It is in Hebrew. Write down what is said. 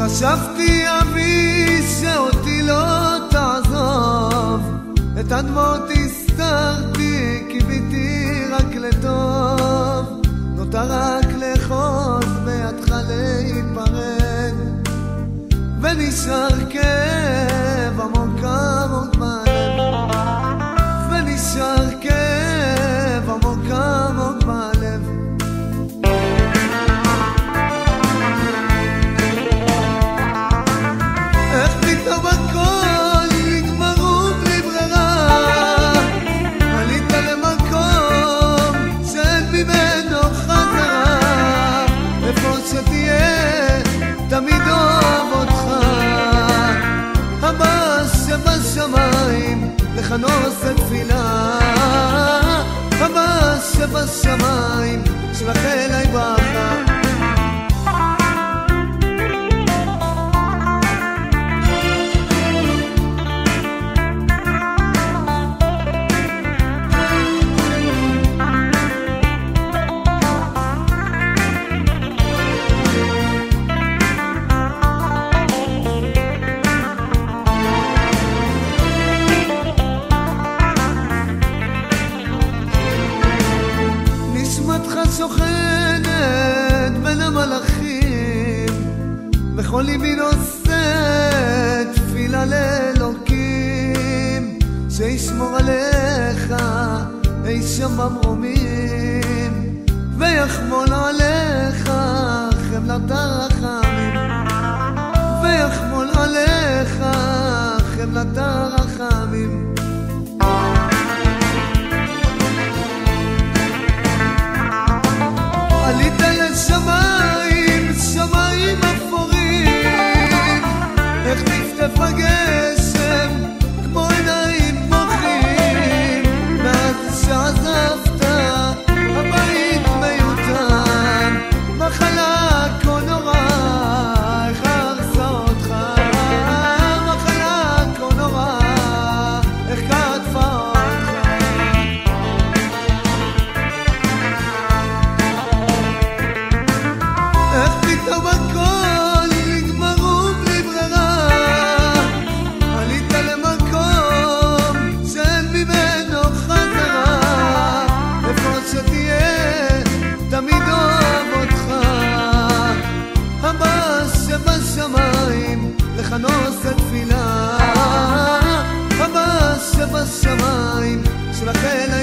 חשבתי אבי שאותי לא תעזוב, את הדמעות הסתרתי, קיוויתי רק לטוב, נותר רק לחוז בידך להיפרד, ונשאר כאב עמוק עמוק בלב, ונשאר כאב עמוק עמוק בלב. איך פתאום הכל נגמרו בלי ברירה, עלית למקום שאין ממנו חזרה, איפה שתהיה תמיד אוהב אותך, הבא שבשמיים לך נושא תפילה, הבא שבשמיים שלח אליי ברכה. נשמתך שוכנת בין המלאכים, בכל ליבי נושא תפילה לאלוקים, שישמור עליך אי שם במרומים, ויחמול עליך חמלת הרחמים, ויחמול עליך חמלת הרחמים. עלית לשמיים, שמיים אפורים, איך טפטף הגשם כמו עיניים בוכים, מאז שעזבת הבית מיותר, מחלה כה נורא איך הרסה אותך, מחלה כה נורא איך קטפה אותך. איך פתאום הכל נגמרו בלי ברירה, עלית למקום שאין ממנו חזרה, איפה שתהיה תמיד אוהב אותך, הבא שבשמיים לך נושא תפילה, הבא שבשמיים שלח אליי